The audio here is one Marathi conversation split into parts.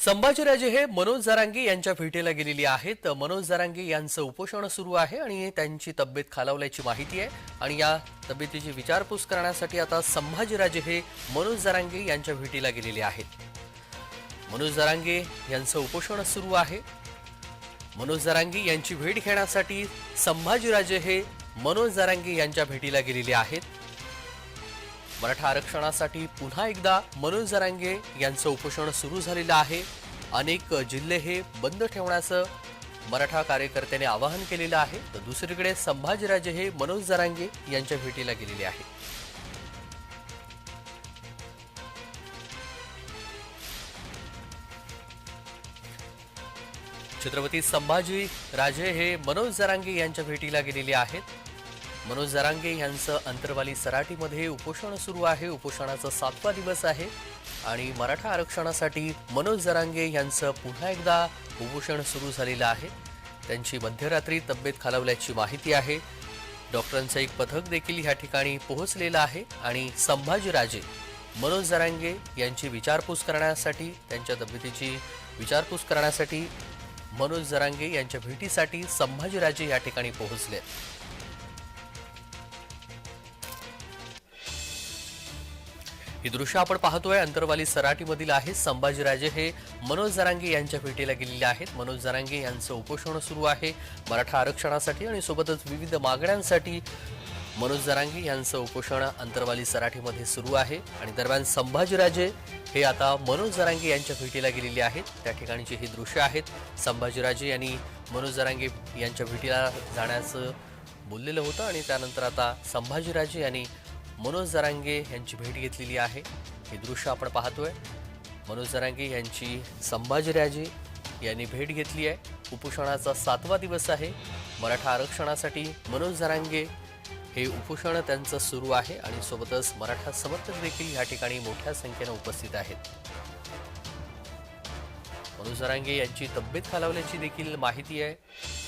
संभाजीराजे हे मनोज जरांगे यांच्या भेटीला गेलेली आहेत। मनोज जरांगे यांचं उपोषण सुरू आहे आणि त्यांची तब्येत खालावल्याची माहिती आहे आणि या तब्येतीची विचारपूस करण्यासाठी आता संभाजीराजे हे मनोज जरांगे यांच्या भेटीला गेलेले आहेत। मनोज जरांगे यांचं उपोषण सुरू आहे। मनोज जरांगे यांची भेट घेण्यासाठी संभाजीराजे हे मनोज जरांगे यांच्या भेटीला गेलेले आहेत। मराठा आरक्षणासाठी पुन्हा एकदा मनोज जरांगे यांचं उपोषण सुरू झालेलं आहे। अनेक जिल्हे हे बंद ठेवण्याचं मराठा कार्यकर्त्यांनी आवाहन केलेलं आहे, तर दुसरीकडे संभाजीराजे हे मनोज जरांगे यांच्या भेटीला गेलेले आहेत। छत्रपती संभाजी राजे हे मनोज जरांगे यांच्या भेटीला गेलेले आहेत। मनोज जरांगे यांचं अंतरवाली सराटीमध्ये उपोषण सुरू आहे। उपोषणाचा 7वा दिवस आहे आणि मराठा आरक्षणासाठी मनोज जरांगे यांचं पुन्हा एकदा उपोषण सुरू झालेलं आहे। त्यांची मध्यरात्री तब्येत खालावल्याची माहिती आहे। डॉक्टरांचं एक पथक देखील या ठिकाणी पोहोचलेलं आहे आणि संभाजीराजे मनोज जरांगे यांची विचारपूस करण्यासाठी, त्यांच्या तब्येतीची विचारपूस करण्यासाठी मनोज जरांगे यांच्या भेटीसाठी संभाजीराजे या ठिकाणी पोहोचले। ही दृश्य आपण पाहतोय अंतरवाली सराटीमधील आहे। संभाजीराजे हे मनोज जरांगे यांच्या भेटीला गेलेले आहेत। मनोज जरांगे यांचं उपोषण सुरू आहे मराठा आरक्षणासाठी आणि सोबतच विविध मागण्यांसाठी मनोज जरांगे यांचं उपोषण अंतरवाली सराटीमध्ये सुरू आहे आणि दरम्यान संभाजीराजे हे आता मनोज जरांगे यांच्या भेटीला गेलेले आहेत। त्या ठिकाणची ही दृश्य आहेत। संभाजीराजे यांनी मनोज जरांगे यांच्या भेटीला जाण्याचं बोललेलं होतं आणि त्यानंतर आता संभाजीराजे यांनी मनोज जरांगे यांची भेट घेतलेली आहे। हे दृश्य आपण पाहतोय। मनोज जरांगे यांची संभाजीराजे यांनी भेट घेतली आहे। उपोषणाचा 7वा दिवस आहे। मराठा आरक्षणासाठी मनोज जरांगे हे उपोषण त्यांचं सुरू आहे आणि सोबतच मराठा समर्थक देखील या ठिकाणी मोठ्या संख्येने उपस्थित आहेत। मनोज जरांगे यांची तब्येत खालावल्याची देखील माहिती आहे।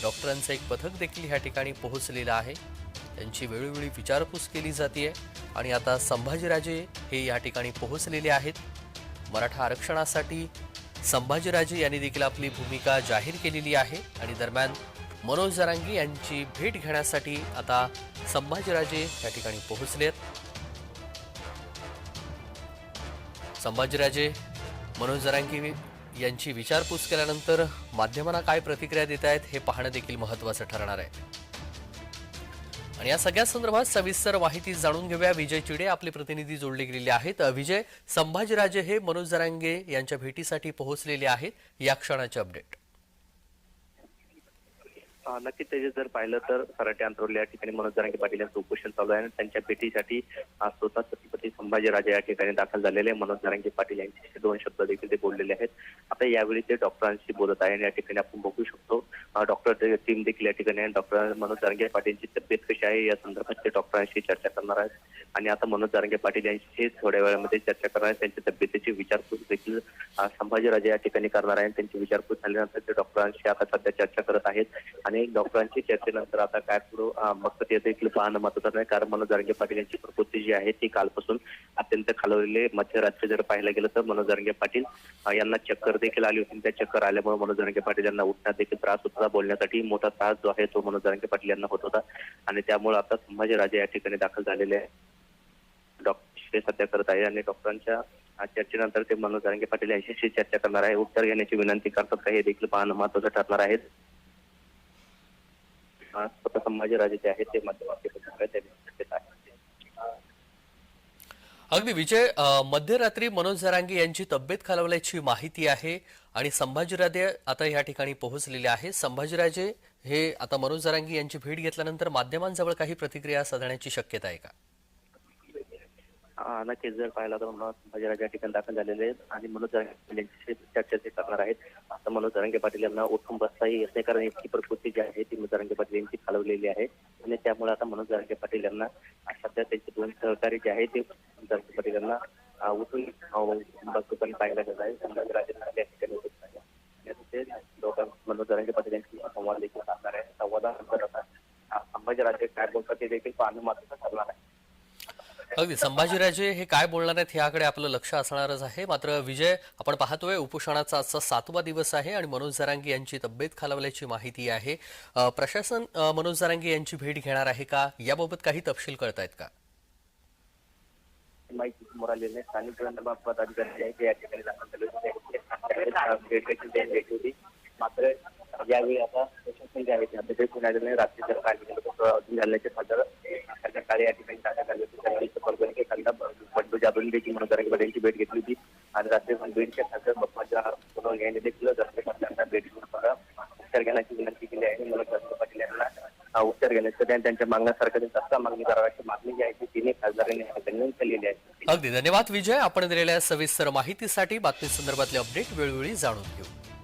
डॉक्टरांचं एक पथक देखील या ठिकाणी पोहोचलेलं आहे। त्यांची वेळोवेळी विचारपूस केली जाते आणि आता संभाजीराजे हे या ठिकाणी पोहोचलेले आहेत। मराठा आरक्षणासाठी संभाजीराजे यांनी देखील आपली भूमिका जाहीर केलेली आहे आणि दरम्यान मनोज जरांगे यांची भेट घेण्यासाठी आता संभाजीराजे या ठिकाणी पोहोचलेत। संभाजीराजे मनोज जरांगे यांची विचारपूस केल्यानंतर माध्यमांना काय प्रतिक्रिया देत आहेत हे पाहणं देखील महत्त्वाचं ठरणार आहे आणि या सगळ्या संदर्भात सविस्तर माहिती जाणून घेऊया। विजय चिडे आपले प्रतिनिधी जोडले गेलेले आहेत। विजय, संभाजीराजे हे मनोज जरांगे यांच्या भेटीसाठी पोहोचलेले आहेत, या क्षणाचे अपडेट। नक्कीच त्याचे जर पाहिलं तर सराटी अंतरवली या ठिकाणी मनोज जरांगे पाटील यांचं उपोषण चालू आहे आणि त्यांच्या भेटीसाठी स्वतः छत्रपती संभाजीराजे या ठिकाणी दाखल झालेले। मनोज जरांगे पाटील यांच्याशी 2 शब्द देखील ते बोललेले आहेत। आता यावेळी ते डॉक्टरांशी बोलत आहे आणि या ठिकाणी आपण बघू शकतो डॉक्टर टीम देखील या ठिकाणी डॉक्टर मनोज जरांगे पाटीलची तब्येत कशी आहे या संदर्भात ते डॉक्टरांशी चर्चा करणार आहेत आणि आता मनोज जरांगे पाटील यांची थोड्या वेळामध्ये चर्चा करणार आहेत। त्यांच्या तब्येतीची विचारपूस देखील संभाजीराजे या ठिकाणी करणार आहेत। त्यांची विचारपूस झाल्यानंतर ते डॉक्टरांशी आता सध्या चर्चा करत आहेत आणि डॉक्टरांची चर्चेनंतर आता काय पुढे मग ते देखील पाहणं महत्त्वाचं नाही, कारण मनोज जरांगे पाटील यांची प्रकृती जी आहे ती कालपासून अत्यंत खालावलेली। मध्यरात्री जर पाहायला गेलं तर मनोज जरांगे पाटील यांना चक्कर देखील आली होती। त्या चक्कर आल्यामुळे मनोज जरांगे पाटील यांना उठण्यात देखील त्रास होता। बोलण्यासाठी मोठा त्रास जो आहे तो मनोज जरांगे पाटील यांना होत होता आणि त्यामुळे आता संभाजीराजे या ठिकाणी दाखल झालेले आहे। डॉक्टर सध्या करत आहे आणि डॉक्टरांच्या चर्चेनंतर ते मनोज जरांगे पाटील यांच्याशी चर्चा करणार आहे। उत्तर घेण्याची विनंती करतात का हे देखील पाहणं महत्त्वाचं ठरणार आहे। संभाजीराजे जे आहेत ते अगदी विजय, मध्यरात्री मनोज जरांगे यांची तब्येत खालावल्याची माहिती आहे आणि संभाजीराजे आता या ठिकाणी पोहोचलेले आहे। संभाजीराजे हे आता मनोज जरांगे यांची भेट घेतल्यानंतर माध्यमांजवळ काही प्रतिक्रिया साधण्याची शक्यता आहे का? नक्कीच जर पाहिला तर संभाजीराजे या ठिकाणी दाखल झालेले आहेत आणि मनोज जरांगे पाटील यांच्याशी चर्चा ते करणार आहेत। आता मनोज जरांगे पाटील यांना उठून बसताही येत नाही, कारण इतकी प्रकृती जी आहे ती मनोज जरांगे पाटील यांची खालवलेली आहे आणि त्यामुळे आता मनोज जरांगे पाटील यांना सध्या त्यांचे 2 सहकारी जे आहेत ते जरांगे पाटील यांना उठून बसताना पाहायला जात आहे। संभाजीराजे या ठिकाणी मनोज जरांगे पाटील यांची संवाद देखील साधणार आहे। संवादानंतर आता संभाजीराजे काय बोलतात ते देखील पाहणं महत्त्वाचं ठरणार आहे। अगदी संभाजीराजे हे काय बोलणार आहेत याकडे आपलं लक्ष असणारच आहे. मात्र विजय, आपण पाहतोय उपोषणाचा आजचा 7वा दिवस आहे आणि मनोज जरांगे यांची तब्येत खालावल्याची माहिती आहे. प्रशासन मनोज जरांगे यांची भेट घेणार आहे का, याबाबत काही तपशील कळतायत का? माहिती समोर आलेली आहे. स्थानिक पदाधिकारी आहे ते या ठिकाणी दाखल झाले होते. भेट होती. मात्र यावेळी आता प्रशासन जे आहे ते अभ्यास पुण्यात रात्री जर काही झाल्याचे सादर सकाळी या ठिकाणी दाखल झाले होते. बंडू जाधव देखील मनोज जरांगे पाटील यांची भेट घेतली होती आणि रात्री बीडच्या खासदार बाप्पाच्या मनोज यांनी देखील जरांगे पाटलांना भेट घेऊन उपचार घेण्याची विनंती केली आहे. मनोज जरांगे पाटील यांना उपचार घेण्यासाठी आणि त्यांच्या मागण्यासारखं तात्काळ मागणी कराव्याची मागणी जी आहे ती तिन्ही खासदारांनी केलेली आहे. अगदी धन्यवाद विजय, आपण दिलेल्या सविस्तर माहितीसाठी. बातमी संदर्भातले अपडेट वेळोवेळी जाणून घेऊ.